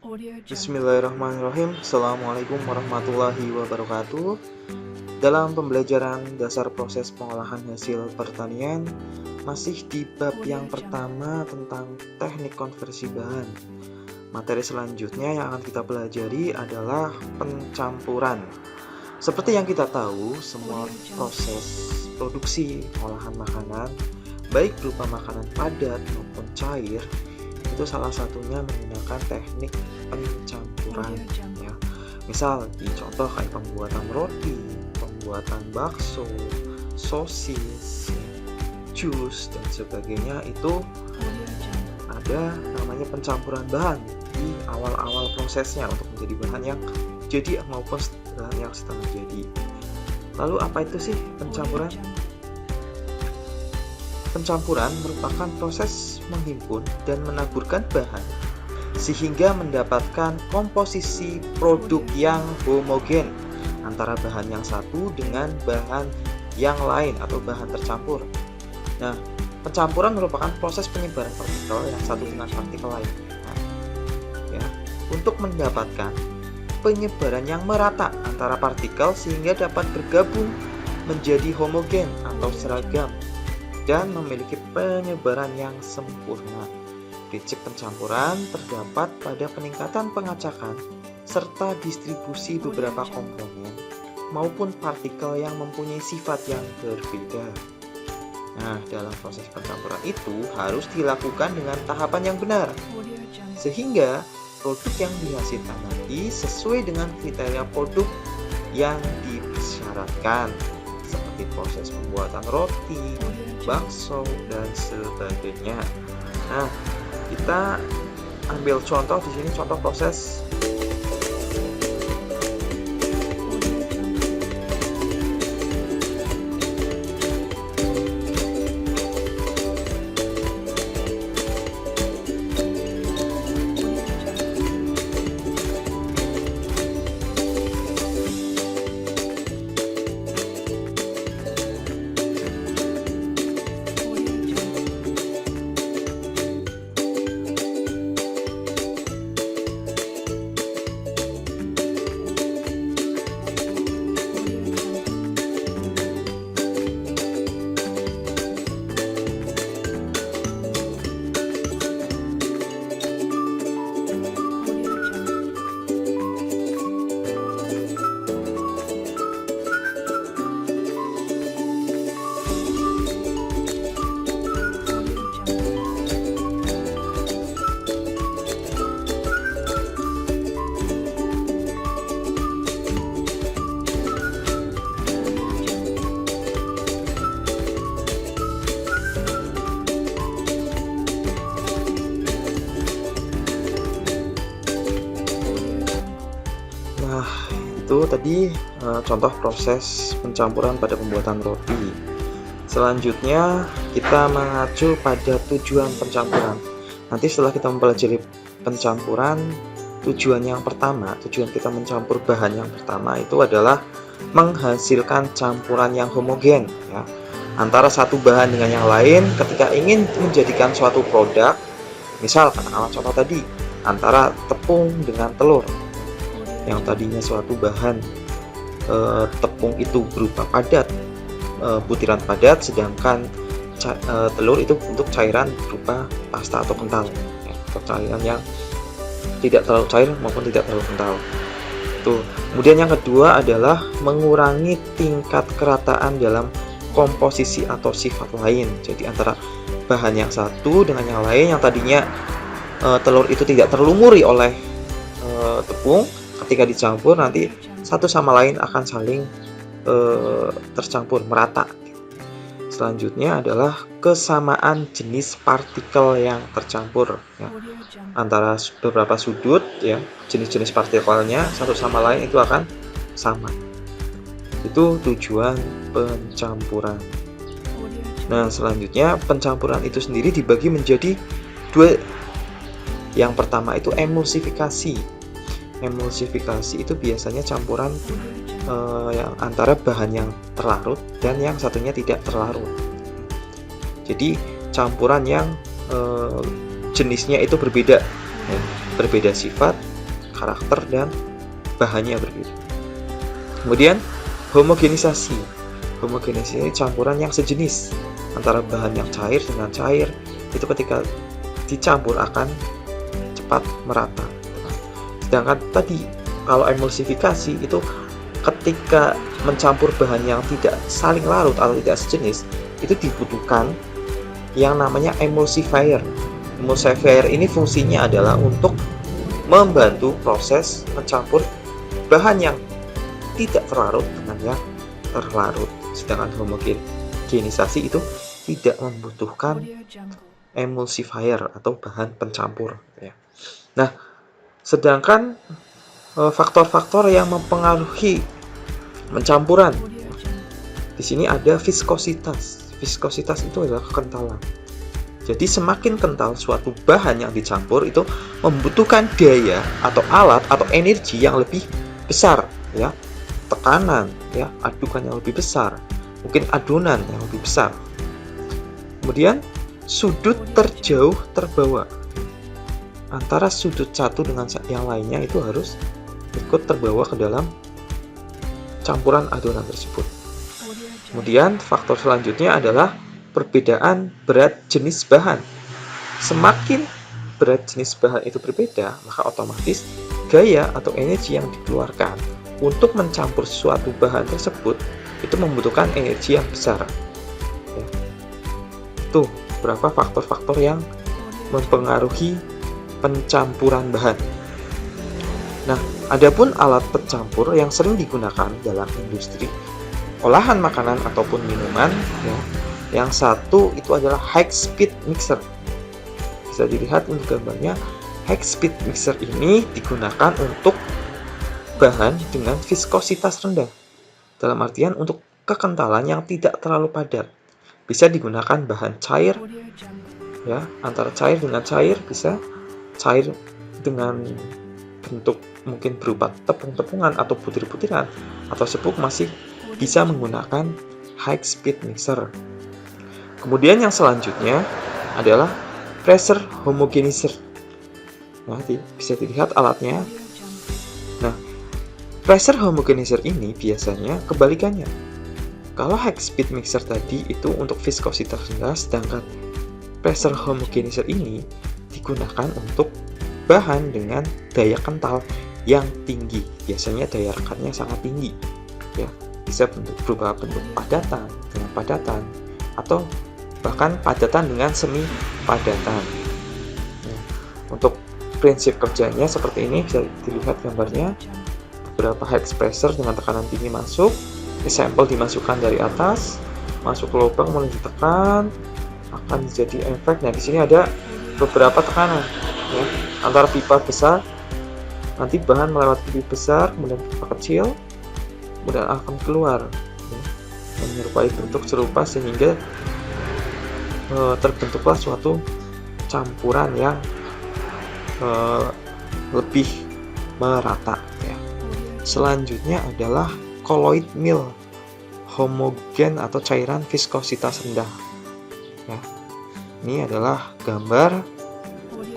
Bismillahirrahmanirrahim. Assalamualaikum warahmatullahi wabarakatuh. Dalam pembelajaran dasar proses pengolahan hasil pertanian, masih di bab yang pertama tentang teknik konversi bahan. Materi selanjutnya yang akan kita pelajari adalah pencampuran. Seperti yang kita tahu, semua proses produksi olahan makanan, baik berupa makanan padat maupun cair, itu salah satunya menggunakan teknik pencampuran ya. Misal di contoh kayak pembuatan roti, pembuatan bakso, sosis, jus dan sebagainya, itu ada namanya pencampuran bahan di awal-awal prosesnya untuk menjadi bahan yang jadi maupun bahan yang setengah jadi. Lalu apa itu sih pencampuran? Pencampuran merupakan proses menghimpun dan menaburkan bahan sehingga mendapatkan komposisi produk yang homogen antara bahan yang satu dengan bahan yang lain atau bahan tercampur. Nah, pencampuran merupakan proses penyebaran partikel yang satu dengan partikel lain. Nah, ya, untuk mendapatkan penyebaran yang merata antara partikel sehingga dapat bergabung menjadi homogen atau seragam dan memiliki penyebaran yang sempurna. Prinsip pencampuran terdapat pada peningkatan pengacakan serta distribusi beberapa komponen maupun partikel yang mempunyai sifat yang berbeda. Nah, dalam proses pencampuran itu harus dilakukan dengan tahapan yang benar, sehingga produk yang dihasilkan nanti sesuai dengan kriteria produk yang disyaratkan, seperti proses pembuatan roti, bakso, dan sebagainya. Nah, kita ambil contoh di sini, contoh proses itu tadi contoh proses pencampuran pada pembuatan roti. Selanjutnya kita mengacu pada tujuan pencampuran. Nanti setelah kita mempelajari pencampuran, tujuan kita mencampur bahan yang pertama itu adalah menghasilkan campuran yang homogen ya, antara satu bahan dengan yang lain ketika ingin menjadikan suatu produk. Misal katakanlah contoh tadi antara tepung dengan telur, yang tadinya suatu bahan tepung itu berupa padat, butiran padat, sedangkan telur itu bentuk cairan berupa pasta atau kental ya, atau cairan yang tidak terlalu cair maupun tidak terlalu kental. Kemudian yang kedua adalah mengurangi tingkat kerataan dalam komposisi atau sifat lain. Jadi antara bahan yang satu dengan yang lain, yang tadinya telur itu tidak terlumuri oleh tepung, ketika dicampur nanti satu sama lain akan saling tercampur merata. Selanjutnya adalah kesamaan jenis partikel yang tercampur ya, antara beberapa sudut ya, jenis-jenis partikelnya satu sama lain itu akan sama. Itu tujuan pencampuran. Nah, selanjutnya pencampuran itu sendiri dibagi menjadi dua. Yang pertama itu emulsifikasi. Emulsifikasi itu biasanya campuran yang antara bahan yang terlarut dan yang satunya tidak terlarut. Jadi campuran yang jenisnya itu berbeda, ya, berbeda sifat karakter dan bahannya berbeda. Kemudian homogenisasi. Homogenisasi campuran yang sejenis antara bahan yang cair dengan cair, itu ketika dicampur akan cepat merata. Sedangkan tadi kalau emulsifikasi itu ketika mencampur bahan yang tidak saling larut atau tidak sejenis, itu dibutuhkan yang namanya emulsifier. Emulsifier ini fungsinya adalah untuk membantu proses mencampur bahan yang tidak terlarut dengan yang terlarut. Sedangkan homogenisasi itu tidak membutuhkan emulsifier atau bahan pencampur. Nah, sedangkan faktor-faktor yang mempengaruhi pencampuran, di sini ada viskositas. Viskositas itu adalah kekentalan. Jadi semakin kental suatu bahan yang dicampur itu membutuhkan daya atau alat atau energi yang lebih besar, ya, tekanan, ya, adukan yang lebih besar, mungkin adonan yang lebih besar. Kemudian sudut terjauh terbawa antara sudut satu dengan yang lainnya itu harus ikut terbawa ke dalam campuran adonan tersebut. Kemudian faktor selanjutnya adalah perbedaan berat jenis bahan. Semakin berat jenis bahan itu berbeda, maka otomatis gaya atau energi yang dikeluarkan untuk mencampur suatu bahan tersebut itu membutuhkan energi yang besar. Ya. Itu beberapa faktor-faktor yang mempengaruhi pencampuran bahan. Nah, adapun alat pencampur yang sering digunakan dalam industri olahan makanan ataupun minuman, ya, yang satu itu adalah high speed mixer. Bisa dilihat untuk gambarnya, high speed mixer ini digunakan untuk bahan dengan viskositas rendah. Dalam artian untuk kekentalan yang tidak terlalu padat. Bisa digunakan bahan cair, ya, antara cair dengan cair, bisa cair dengan bentuk mungkin berupa tepung-tepungan atau butir-butiran, atau sepuk masih bisa menggunakan high speed mixer. Kemudian yang selanjutnya adalah pressure homogenizer. Nah, bisa dilihat alatnya. Nah, pressure homogenizer ini biasanya kebalikannya. Kalau high speed mixer tadi itu untuk viskositas rendah, sedangkan pressure homogenizer ini digunakan untuk bahan dengan daya kental yang tinggi. Biasanya daya rekatnya sangat tinggi. Ya, bisa berupa bentuk padatan dengan padatan atau bahkan padatan dengan semi padatan. Nah, untuk prinsip kerjanya seperti ini, bisa dilihat gambarnya. Beberapa head pressure dengan tekanan tinggi masuk, sampel dimasukkan dari atas, masuk ke lubang mulai ditekan, akan jadi efek. Nah, di sini ada beberapa tekanan, ya, antara pipa besar, nanti bahan melewati pipa besar, kemudian pipa kecil, kemudian akan keluar, ya, menyerupai bentuk serupa sehingga terbentuklah suatu campuran yang lebih merata, ya. Selanjutnya adalah colloid mill, homogen atau cairan viskositas rendah, ya. Ini adalah gambar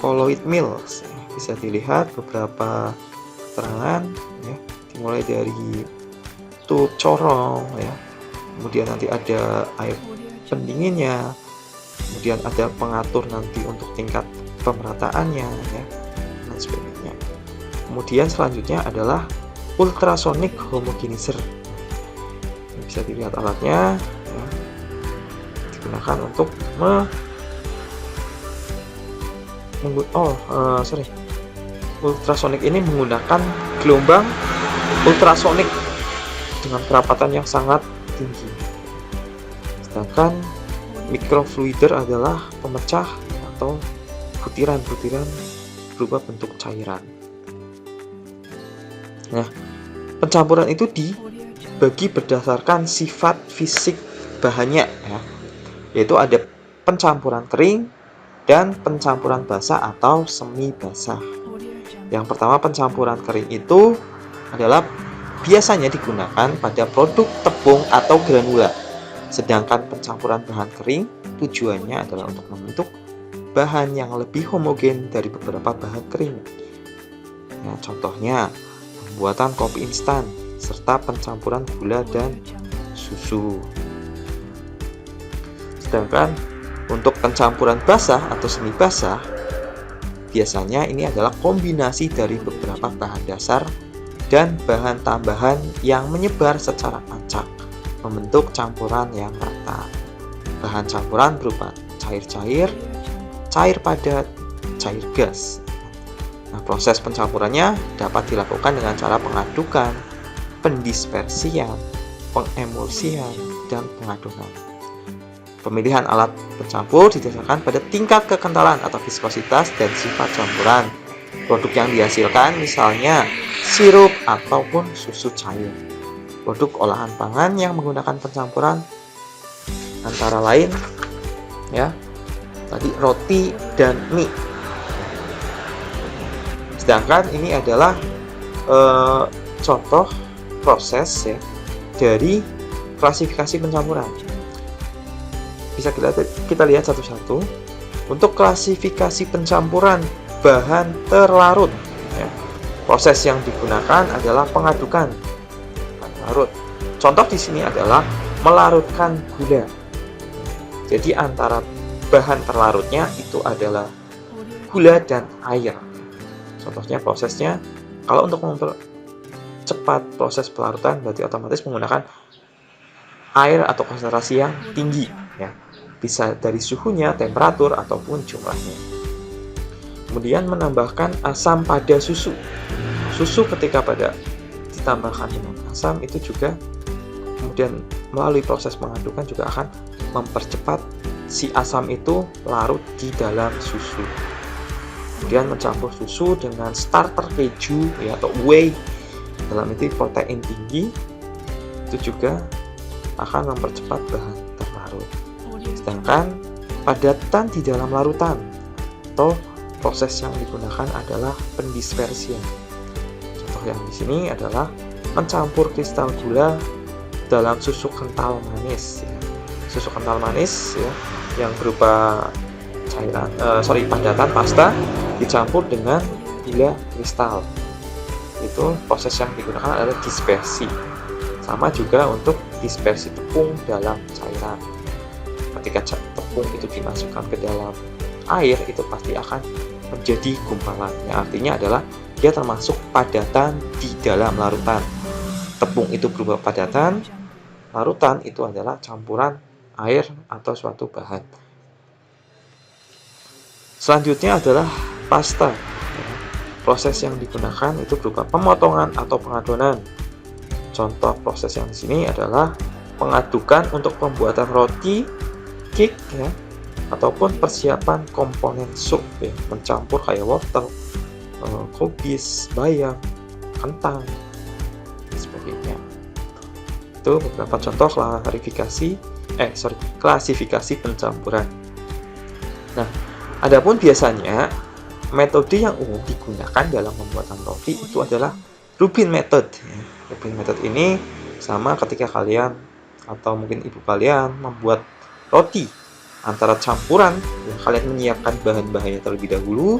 colloid mill. Bisa dilihat beberapa keterangan, ya, dimulai dari tube corong, ya, kemudian nanti ada air pendinginnya, kemudian ada pengatur nanti untuk tingkat pemerataannya, ya, dan sebagainya. Kemudian selanjutnya adalah ultrasonic homogenizer. Bisa dilihat alatnya, ya, digunakan untuk ultrasonic ini menggunakan gelombang ultrasonik dengan kerapatan yang sangat tinggi. Sedangkan microfluider adalah pemecah atau butiran-butiran berupa bentuk cairan. Nah, pencampuran itu dibagi berdasarkan sifat fisik bahannya, ya, yaitu ada pencampuran kering dan pencampuran basah atau semi basah. Yang pertama, pencampuran kering itu adalah biasanya digunakan pada produk tepung atau granula. Sedangkan pencampuran bahan kering tujuannya adalah untuk membentuk bahan yang lebih homogen dari beberapa bahan kering. Nah, contohnya pembuatan kopi instan serta pencampuran gula dan susu. Sedangkan untuk pencampuran basah atau semi basah, biasanya ini adalah kombinasi dari beberapa bahan dasar dan bahan tambahan yang menyebar secara acak, membentuk campuran yang rata. Bahan campuran berupa cair-cair, cair padat, cair gas. Nah, proses pencampurannya dapat dilakukan dengan cara pengadukan, pendispersian, pengemulsian, dan pengadonan. Pemilihan alat pencampur didasarkan pada tingkat kekentalan atau viskositas dan sifat campuran. Produk yang dihasilkan misalnya sirup ataupun susu cair. Produk olahan pangan yang menggunakan pencampuran antara lain ya, tadi roti dan mie. Sedangkan ini adalah contoh proses ya dari klasifikasi pencampuran. Bisa kita lihat satu-satu. Untuk klasifikasi pencampuran bahan terlarut ya, proses yang digunakan adalah pengadukan bahan larut. Contoh di sini adalah melarutkan gula. Jadi antara bahan terlarutnya itu adalah gula dan air. Contohnya prosesnya, kalau untuk mempercepat proses pelarutan berarti otomatis menggunakan air atau konsentrasi yang tinggi ya. Bisa dari suhunya, temperatur, ataupun jumlahnya. Kemudian menambahkan asam pada susu. Susu ketika ditambahkan dengan asam itu juga kemudian melalui proses mengadukan juga akan mempercepat si asam itu larut di dalam susu. Kemudian mencampur susu dengan starter keju ya, atau whey, dalam itu protein tinggi, itu juga akan mempercepat bahan terlarut. Sedangkan padatan di dalam larutan atau proses yang digunakan adalah pendispersian. Contoh yang di sini adalah mencampur kristal gula dalam susu kental manis ya. Susu kental manis ya, yang berupa padatan pasta dicampur dengan gula kristal. Itu proses yang digunakan adalah dispersi. Sama juga untuk dispersi tepung dalam cairan. Ketika tepung itu dimasukkan ke dalam air, itu pasti akan menjadi gumpalan. Yang artinya adalah dia termasuk padatan di dalam larutan. Tepung itu berupa padatan, larutan itu adalah campuran air atau suatu bahan. Selanjutnya adalah pasta. Proses yang digunakan itu berupa pemotongan atau pengadonan. Contoh proses yang di sini adalah pengadukan untuk pembuatan roti, cake ya, ataupun persiapan komponen sup ya, mencampur kayak wortel, kubis, bayam, kentang, dan sebagainya. Itu beberapa contoh klasifikasi pencampuran. Nah, adapun biasanya metode yang umum digunakan dalam pembuatan roti itu adalah Rubin method. Rubin method ini sama ketika kalian atau mungkin ibu kalian membuat roti antara campuran yang kalian menyiapkan bahan-bahannya terlebih dahulu,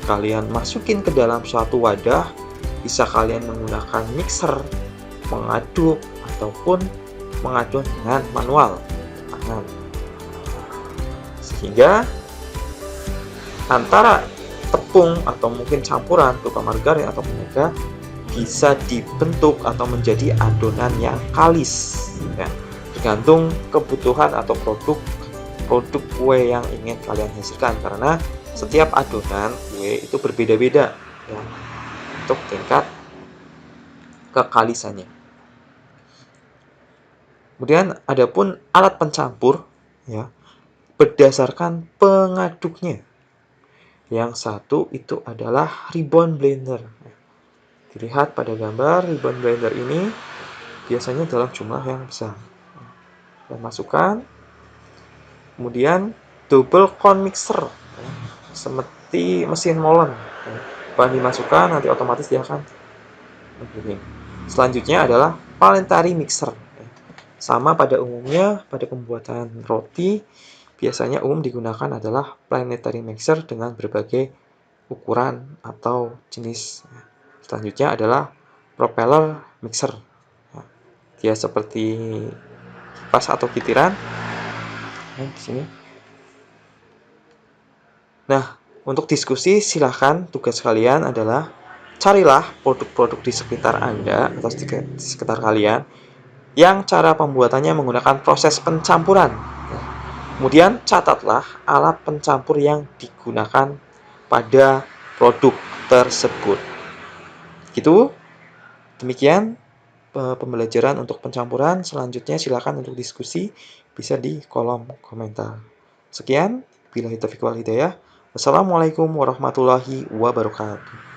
kalian masukin ke dalam suatu wadah, bisa kalian menggunakan mixer, mengaduk, ataupun mengaduk dengan manual tangan. Sehingga antara tepung atau mungkin campuran berupa margarin atau mentega bisa dibentuk atau menjadi adonan yang kalis ya, tergantung kebutuhan atau produk kue yang ingin kalian hasilkan, karena setiap adonan kue itu berbeda-beda ya, untuk tingkat kekalisannya. Kemudian adapun alat pencampur ya, berdasarkan pengaduknya. Yang satu itu adalah ribbon blender. Dilihat pada gambar, ribbon blender ini biasanya dalam jumlah yang besar. Dan masukkan. Kemudian double cone mixer, seperti mesin molen. Bahan dimasukkan, nanti otomatis dia akan menggiling. Selanjutnya adalah planetary mixer. Sama pada umumnya pada pembuatan roti, biasanya umum digunakan adalah planetary mixer dengan berbagai ukuran atau jenis. Selanjutnya adalah propeller mixer. Nah, dia seperti kipas atau kitiran. Nah, di sini. Nah, untuk diskusi silahkan tugas kalian adalah carilah produk-produk di sekitar Anda atau di sekitar kalian yang cara pembuatannya menggunakan proses pencampuran. Kemudian catatlah alat pencampur yang digunakan pada produk tersebut. Gitu. Demikian pembelajaran untuk pencampuran. Selanjutnya silakan untuk diskusi bisa di kolom komentar. Sekian, billahi taufiq wal hidayah. Wassalamualaikum warahmatullahi wabarakatuh.